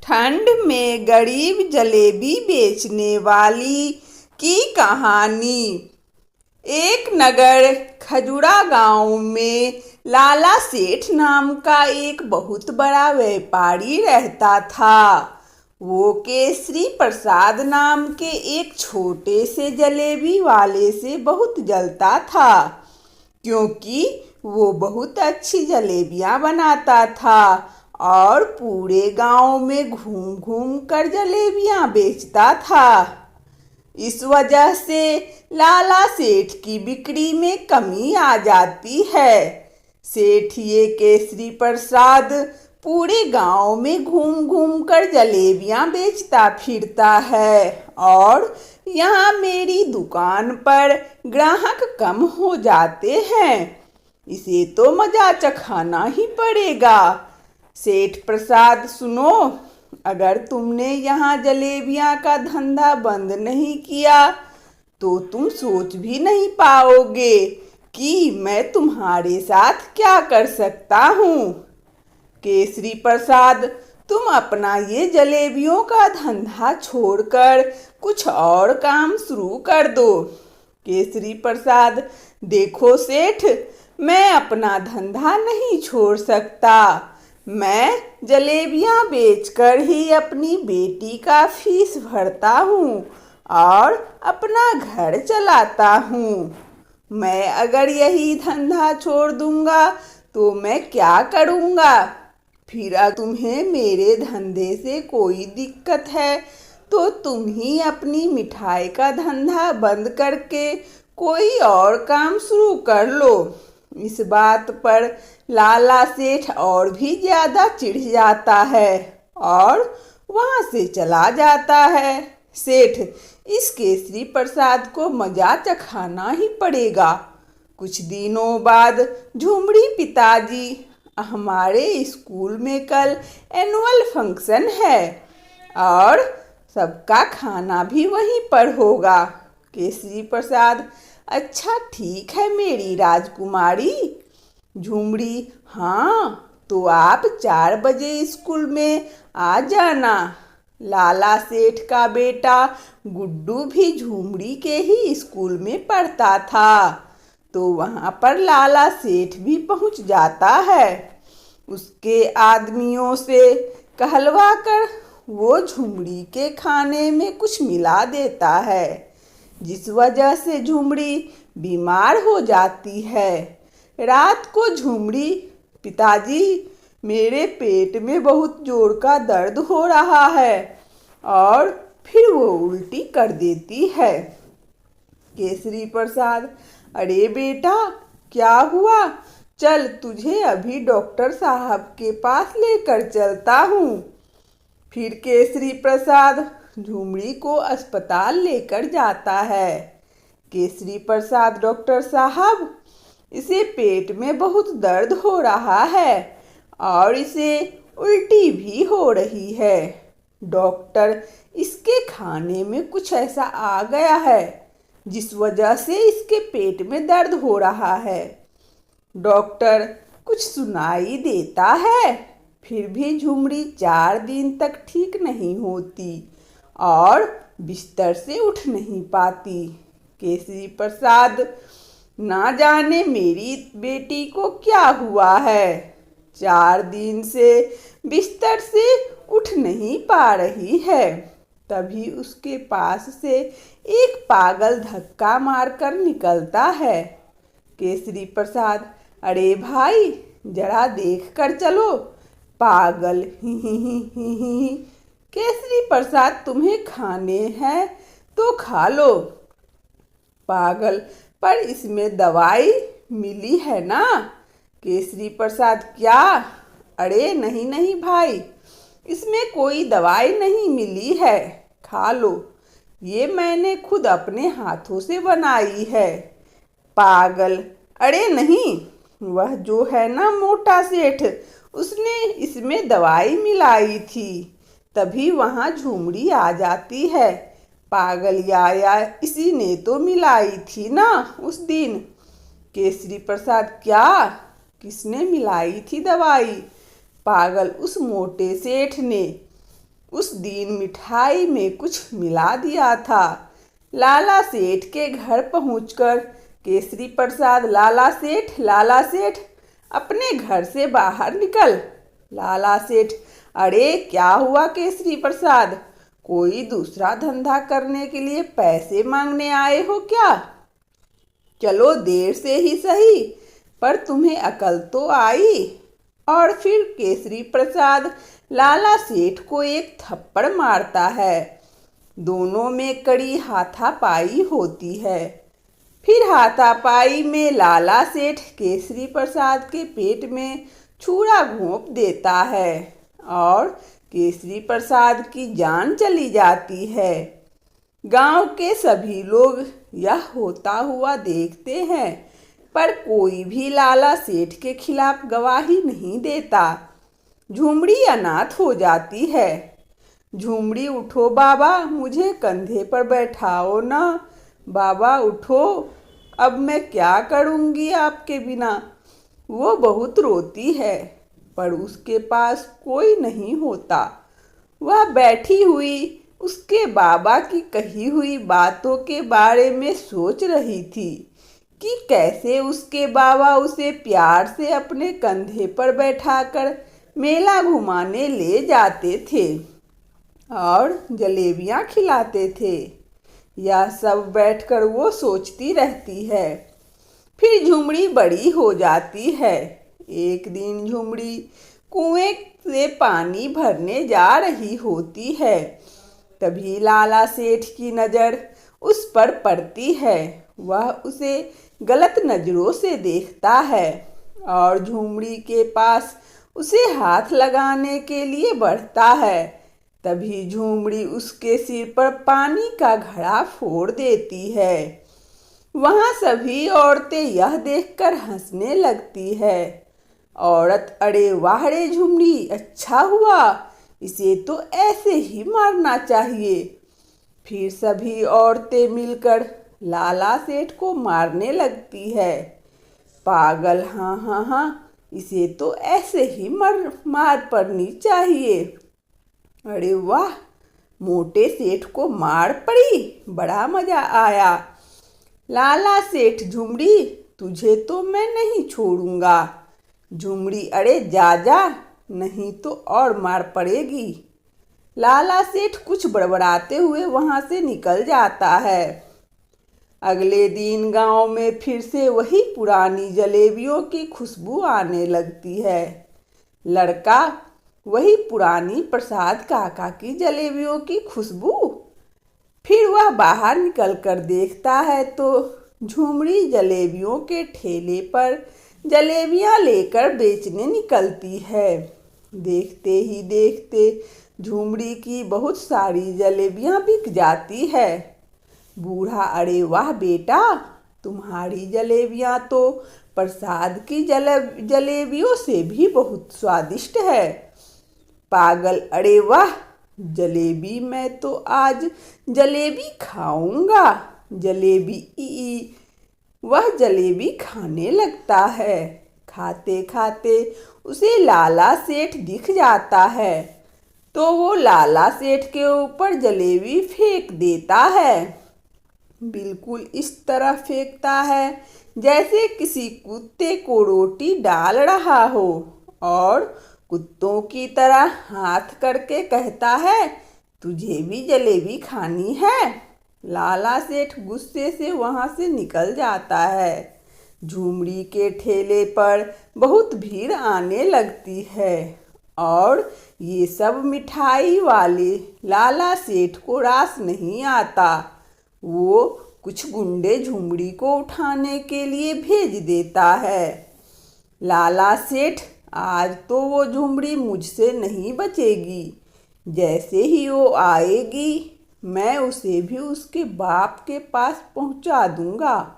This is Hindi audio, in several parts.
ठंड में गरीब जलेबी बेचने वाली की कहानी। एक नगर खजुरा गांव में लाला सेठ नाम का एक बहुत बड़ा व्यापारी रहता था। वो केसरी प्रसाद नाम के एक छोटे से जलेबी वाले से बहुत जलता था, क्योंकि वो बहुत अच्छी जलेबियां बनाता था और पूरे गांव में घूम घूम कर जलेबियां बेचता था। इस वजह से लाला सेठ की बिक्री में कमी आ जाती है। सेठ ये केसरी प्रसाद पूरे गांव में घूम घूम कर जलेबियां बेचता फिरता है और यहाँ मेरी दुकान पर ग्राहक कम हो जाते हैं। इसे तो मजा चखाना ही पड़ेगा। सेठ प्रसाद सुनो, अगर तुमने यहाँ जलेबियां का धंधा बंद नहीं किया तो तुम सोच भी नहीं पाओगे कि मैं तुम्हारे साथ क्या कर सकता हूँ। केसरी प्रसाद, तुम अपना ये जलेबियों का धंधा छोड़कर कुछ और काम शुरू कर दो। केसरी प्रसाद, देखो सेठ, मैं अपना धंधा नहीं छोड़ सकता। मैं जलेबियां बेचकर ही अपनी बेटी का फीस भरता हूँ और अपना घर चलाता हूँ। मैं अगर यही धंधा छोड़ दूंगा तो मैं क्या करूँगा? फिर तुम्हें मेरे धंधे से कोई दिक्कत है तो तुम ही अपनी मिठाई का धंधा बंद करके कोई और काम शुरू कर लो। इस बात पर लाला सेठ और भी ज्यादा चिढ़ जाता है और वहां से चला जाता है। सेठ इस केसरी प्रसाद को मजा चखाना ही पड़ेगा। कुछ दिनों बाद झुमड़ी, पिताजी, हमारे स्कूल में कल एनुअल फंक्शन है और सबका खाना भी वहीं पर होगा। केसरी प्रसाद, अच्छा ठीक है मेरी राजकुमारी। झुमड़ी, हाँ तो आप 4 बजे स्कूल में आ जाना। लाला सेठ का बेटा गुड्डू भी झुमड़ी के ही स्कूल में पढ़ता था, तो वहाँ पर लाला सेठ भी पहुँच जाता है। उसके आदमियों से कहलवा कर वो झुमड़ी के खाने में कुछ मिला देता है, जिस वजह से झुमड़ी बीमार हो जाती है। रात को झुमड़ी, पिताजी मेरे पेट में बहुत जोर का दर्द हो रहा है, और फिर वो उल्टी कर देती है। केसरी प्रसाद, अरे बेटा क्या हुआ? चल तुझे अभी डॉक्टर साहब के पास लेकर चलता हूँ। फिर केसरी प्रसाद झुमड़ी को अस्पताल लेकर जाता है। केसरी प्रसाद, डॉक्टर साहब, इसे पेट में बहुत दर्द हो रहा है और इसे उल्टी भी हो रही है। डॉक्टर, इसके खाने में कुछ ऐसा आ गया है जिस वजह से इसके पेट में दर्द हो रहा है। डॉक्टर, कुछ सुनाई देता है? फिर भी झुमड़ी 4 दिन तक ठीक नहीं होती और बिस्तर से उठ नहीं पाती। केसरी प्रसाद, ना जाने मेरी बेटी को क्या हुआ है, 4 दिन से बिस्तर से उठ नहीं पा रही है। तभी उसके पास से एक पागल धक्का मारकर निकलता है। केसरी प्रसाद, अरे भाई जरा देख कर चलो। पागल, ही ही ही ही ही। केसरी प्रसाद, तुम्हें खाने हैं तो खा लो। पागल, पर इसमें दवाई मिली है ना? केसरी प्रसाद, क्या? अरे नहीं नहीं भाई, इसमें कोई दवाई नहीं मिली है, खा लो, ये मैंने खुद अपने हाथों से बनाई है। पागल, अरे नहीं, वह जो है ना मोटा सेठ, उसने इसमें दवाई मिलाई थी, तभी वहाँ झुमड़ी आ जाती है। पागल या इसी ने तो मिलाई थी ना उस दिन। केसरी प्रसाद, क्या? किसने मिलाई थी दवाई? पागल, उस मोटे सेठ ने। उस दिन मिठाई में कुछ मिला दिया था। लाला सेठ के घर पहुंचकर केसरी प्रसाद लाला सेठ अपने घर से बाहर निकल। लाला सेठ, अरे क्या हुआ केसरी प्रसाद, कोई दूसरा धंधा करने के लिए पैसे मांगने आए हो क्या? चलो देर से ही सही, पर तुम्हें अकल तो आई। और फिर केसरी प्रसाद लाला सेठ को एक थप्पड़ मारता है। दोनों में कड़ी हाथापाई होती है। फिर हाथापाई में लाला सेठ केसरी प्रसाद के पेट में छुरा घोंप देता है और केसरी प्रसाद की जान चली जाती है। गांव के सभी लोग यह होता हुआ देखते हैं, पर कोई भी लाला सेठ के खिलाफ गवाही नहीं देता। झुमड़ी अनाथ हो जाती है। झुमड़ी, उठो बाबा, मुझे कंधे पर बैठाओ ना। बाबा उठो, अब मैं क्या करूँगी आपके बिना। वो बहुत रोती है, पर उसके पास कोई नहीं होता। वह बैठी हुई उसके बाबा की कही हुई बातों के बारे में सोच रही थी कि कैसे उसके बाबा उसे प्यार से अपने कंधे पर बैठाकर मेला घुमाने ले जाते थे और जलेबियाँ खिलाते थे। यह सब बैठकर वो सोचती रहती है। फिर झुमड़ी बड़ी हो जाती है। एक दिन झुमड़ी कुएं से पानी भरने जा रही होती है। तभी लाला सेठ की नज़र उस पर पड़ती है। वह उसे गलत नज़रों से देखता है और झुमड़ी के पास उसे हाथ लगाने के लिए बढ़ता है। तभी झुमड़ी उसके सिर पर पानी का घड़ा फोड़ देती है। वहाँ सभी औरतें यह देखकर हंसने लगती है। औरत, अरे वाह रे झुमड़ी, अच्छा हुआ, इसे तो ऐसे ही मारना चाहिए। फिर सभी औरतें मिलकर लाला सेठ को मारने लगती है। पागल, हाँ हाँ हाँ, इसे तो ऐसे ही मार पड़नी चाहिए। अरे वाह, मोटे सेठ को मार पड़ी, बड़ा मजा आया। लाला सेठ, झुमड़ी, तुझे तो मैं नहीं छोड़ूंगा। झुमड़ी, अरे जा जा, नहीं तो और मार पड़ेगी। लाला सेठ कुछ बड़बड़ाते हुए वहां से निकल जाता है। अगले दिन गांव में फिर से वही पुरानी जलेबियों की खुशबू आने लगती है। लड़का, वही पुरानी प्रसाद काका की जलेबियों की खुशबू। फिर वह बाहर निकल कर देखता है तो झुमड़ी जलेबियों के ठेले पर जलेबियां लेकर बेचने निकलती है। देखते ही देखते झुमड़ी की बहुत सारी जलेबियां बिक जाती है। बूढ़ा, अरे वाह बेटा, तुम्हारी जलेबियां तो प्रसाद की जलेबियों से भी बहुत स्वादिष्ट है। पागल, अरे वाह, जलेबी, मैं तो आज जलेबी खाऊंगा। जलेबी ई। वह जलेबी खाने लगता है। खाते खाते उसे लाला सेठ दिख जाता है तो वो लाला सेठ के ऊपर जलेबी फेंक देता है। बिल्कुल इस तरह फेंकता है जैसे किसी कुत्ते को रोटी डाल रहा हो और कुत्तों की तरह हाथ करके कहता है, तुझे भी जलेबी खानी है। लाला सेठ गुस्से से वहां से निकल जाता है। झुमड़ी के ठेले पर बहुत भीड़ आने लगती है और ये सब मिठाई वाले लाला सेठ को रास नहीं आता। वो कुछ गुंडे झुमड़ी को उठाने के लिए भेज देता है। लाला सेठ, आज तो वो झुमड़ी मुझसे नहीं बचेगी। जैसे ही वो आएगी मैं उसे भी उसके बाप के पास पहुंचा दूंगा।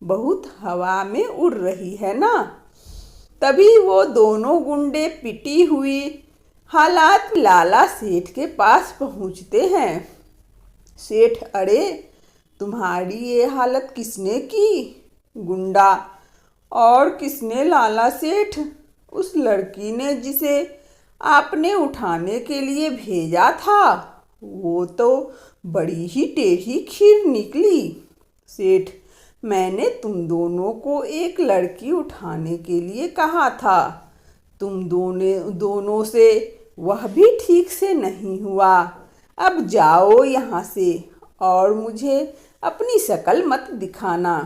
बहुत हवा में उड़ रही है ना। तभी वो दोनों गुंडे पिटी हुई हालात लाला सेठ के पास पहुंचते हैं। सेठ, अरे तुम्हारी ये हालत किसने की? गुंडा, और किसने लाला सेठ? उस लड़की ने जिसे आपने उठाने के लिए भेजा था वो तो बड़ी ही टेढ़ी खीर निकली। सेठ, मैंने तुम दोनों को एक लड़की उठाने के लिए कहा था। तुम दोनों से वह भी ठीक से नहीं हुआ। अब जाओ यहाँ से और मुझे अपनी शकल मत दिखाना।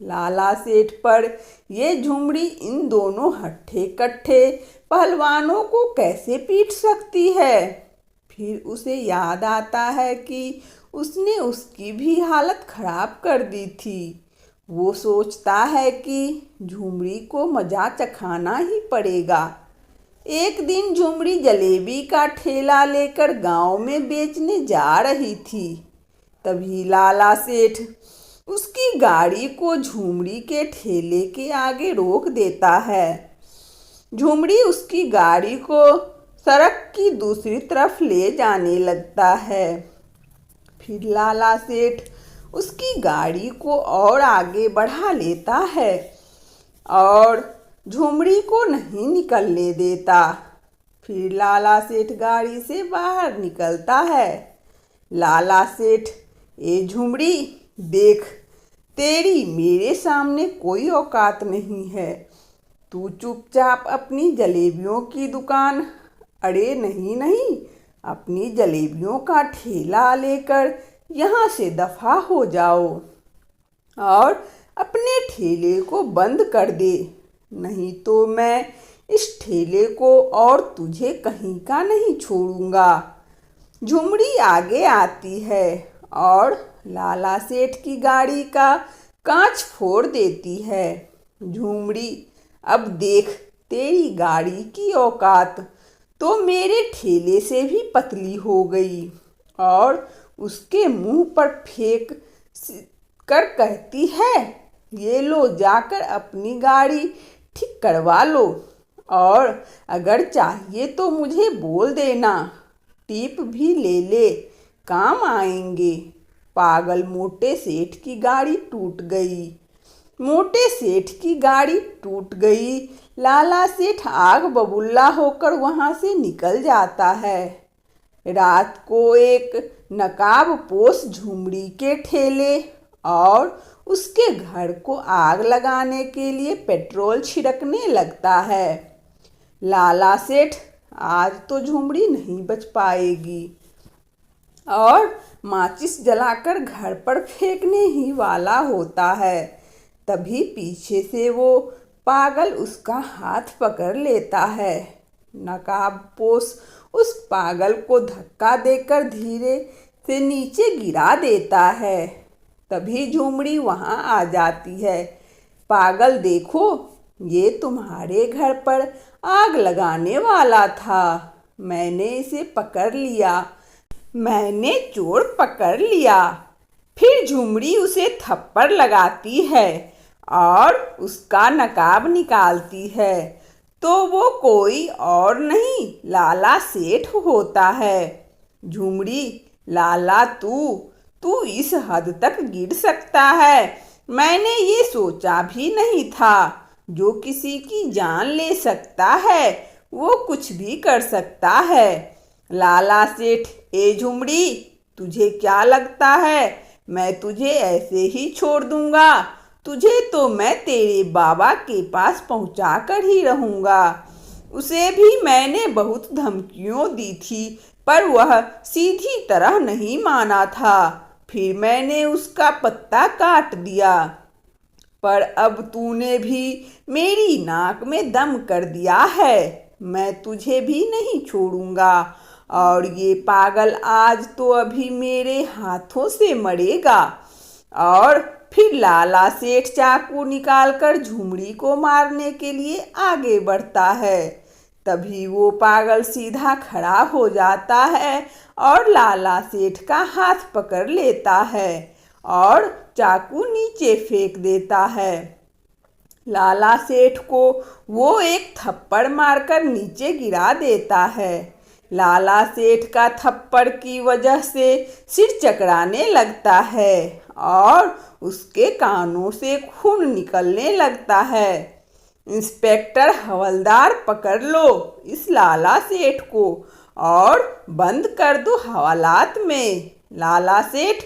लाला सेठ पर ये झुमड़ी इन दोनों हट्ठे कट्ठे पहलवानों को कैसे पीट सकती है। फिर उसे याद आता है कि उसने उसकी भी हालत खराब कर दी थी। वो सोचता है कि झुमड़ी को मजा चखाना ही पड़ेगा। एक दिन झुमड़ी जलेबी का ठेला लेकर गांव में बेचने जा रही थी। तभी लाला सेठ उसकी गाड़ी को झुमड़ी के ठेले के आगे रोक देता है। झुमड़ी उसकी गाड़ी को सड़क की दूसरी तरफ ले जाने लगता है। फिर लाला सेठ उसकी गाड़ी को और आगे बढ़ा लेता है और झुमड़ी को नहीं निकलने देता। फिर लाला सेठ गाड़ी से बाहर निकलता है। लाला सेठ, ए झुमड़ी, देख, तेरी मेरे सामने कोई औकात नहीं है। तू चुपचाप अपनी जलेबियों की दुकान, अरे नहीं नहीं, अपनी जलेबियों का ठेला लेकर यहाँ से दफा हो जाओ और अपने ठेले को बंद कर दे, नहीं तो मैं इस ठेले को और तुझे कहीं का नहीं छोड़ूंगा। झुमड़ी आगे आती है और लाला सेठ की गाड़ी का कांच फोड़ देती है। झुमड़ी, अब देख, तेरी गाड़ी की औकात तो मेरे ठेले से भी पतली हो गई। और उसके मुंह पर फेंक कर कहती है, ये लो, जाकर अपनी गाड़ी ठीक करवा लो और अगर चाहिए तो मुझे बोल देना, टिप भी ले ले, काम आएंगे। पागल मोटे सेठ की गाड़ी टूट गई। मोटे सेठ की गाड़ी टूट गई। लाला सेठ आग बबूला होकर वहाँ से निकल जाता है। रात को एक नकाब पोश झुमड़ी के ठेले और उसके घर को आग लगाने के लिए पेट्रोल छिड़कने लगता है। लाला सेठ, आज तो झुमड़ी नहीं बच पाएगी और माचिस जलाकर घर पर फेंकने ही वाला होता है। तभी पीछे से वो पागल उसका हाथ पकड़ लेता है। नकाबपोश उस पागल को धक्का देकर धीरे से नीचे गिरा देता है। तभी झुमड़ी वहाँ आ जाती है। पागल, देखो, ये तुम्हारे घर पर आग लगाने वाला था। मैंने इसे पकड़ लिया, मैंने चोर पकड़ लिया। फिर झुमड़ी उसे थप्पड़ लगाती है और उसका नकाब निकालती है तो वो कोई और नहीं, लाला सेठ होता है। झुमड़ी, लाला, तू इस हद तक गिर सकता है, मैंने ये सोचा भी नहीं था। जो किसी की जान ले सकता है वो कुछ भी कर सकता है। लाला सेठ, ए झुमड़ी, तुझे क्या लगता है मैं तुझे ऐसे ही छोड़ दूंगा? तुझे तो मैं तेरे बाबा के पास पहुंचा कर ही रहूंगा। उसे भी मैंने बहुत धमकियों दी थी पर वह सीधी तरह नहीं माना था। फिर मैंने उसका पत्ता काट दिया, पर अब तूने भी मेरी नाक में दम कर दिया है। मैं तुझे भी नहीं छोड़ूंगा और ये पागल आज तो अभी मेरे हाथों से मरेगा। और फिर लाला सेठ चाकू निकालकर झुमड़ी को मारने के लिए आगे बढ़ता है। तभी वो पागल सीधा खड़ा हो जाता है और लाला सेठ का हाथ पकड़ लेता है और चाकू नीचे फेंक देता है। लाला सेठ को वो एक थप्पड़ मारकर नीचे गिरा देता है। लाला सेठ का थप्पड़ की वजह से सिर चकराने लगता है और उसके कानों से खून निकलने लगता है। इंस्पेक्टर हवलदार, पकड़ लो इस लाला सेठ को और बंद कर दो हवालात में। लाला सेठ,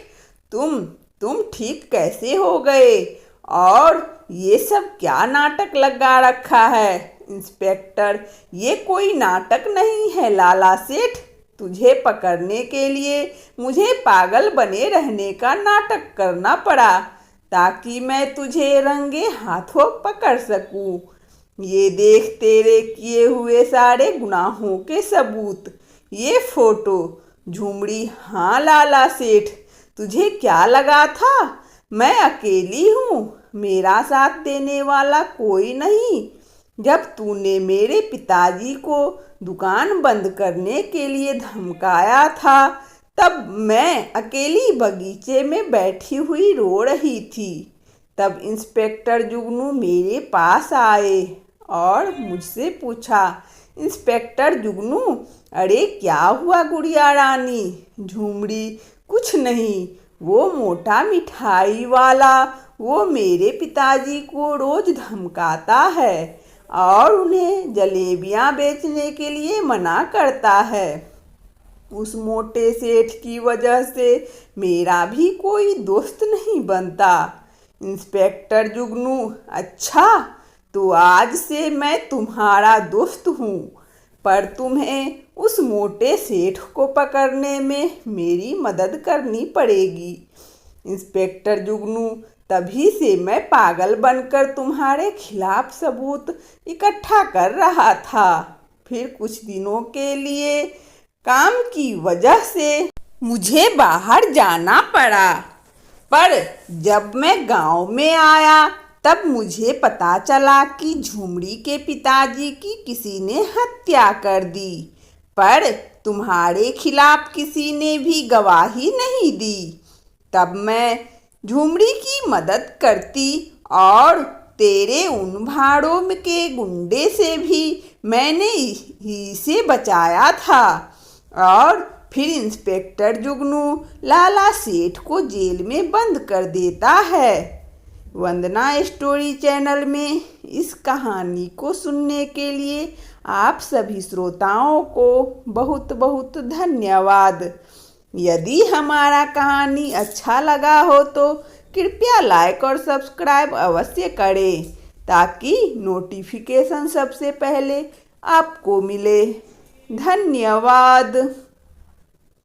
तुम ठीक कैसे हो गए? और ये सब क्या नाटक लगा रखा है? इंस्पेक्टर, ये कोई नाटक नहीं है लाला सेठ। तुझे पकड़ने के लिए मुझे पागल बने रहने का नाटक करना पड़ा ताकि मैं तुझे रंगे हाथों पकड़ सकूं। ये देख तेरे किए हुए सारे गुनाहों के सबूत। ये फोटो। झुमड़ी, हाँ लाला सेठ, तुझे क्या लगा था मैं अकेली हूँ, मेरा साथ देने वाला कोई नहीं? जब तूने मेरे पिताजी को दुकान बंद करने के लिए धमकाया था तब मैं अकेली बगीचे में बैठी हुई रो रही थी। तब इंस्पेक्टर जुगनू मेरे पास आए और मुझसे पूछा, इंस्पेक्टर जुगनू, अरे क्या हुआ गुड़िया रानी? झुमड़ी, कुछ नहीं, वो मोटा मिठाई वाला वो मेरे पिताजी को रोज धमकाता है और उन्हें जलेबियां बेचने के लिए मना करता है। उस मोटे सेठ की वजह से मेरा भी कोई दोस्त नहीं बनता। इंस्पेक्टर जुगनू, अच्छा, तो आज से मैं तुम्हारा दोस्त हूँ, पर तुम्हें उस मोटे सेठ को पकड़ने में मेरी मदद करनी पड़ेगी। इंस्पेक्टर जुगनू, तभी से मैं पागल बनकर तुम्हारे खिलाफ सबूत इकट्ठा कर रहा था। फिर कुछ दिनों के लिए काम की वजह से मुझे बाहर जाना पड़ा, पर जब मैं गांव में आया तब मुझे पता चला कि झुमड़ी के पिताजी की किसी ने हत्या कर दी, पर तुम्हारे खिलाफ किसी ने भी गवाही नहीं दी। तब मैं झुमड़ी की मदद करती और तेरे उन भाड़ों के गुंडे से भी मैंने ही से बचाया था। और फिर इंस्पेक्टर जुगनू लाला सेठ को जेल में बंद कर देता है। वंदना स्टोरी चैनल में इस कहानी को सुनने के लिए आप सभी श्रोताओं को बहुत बहुत धन्यवाद। यदि हमारा कहानी अच्छा लगा हो तो कृपया लाइक और सब्सक्राइब अवश्य करें ताकि नोटिफिकेशन सबसे पहले आपको मिले। धन्यवाद।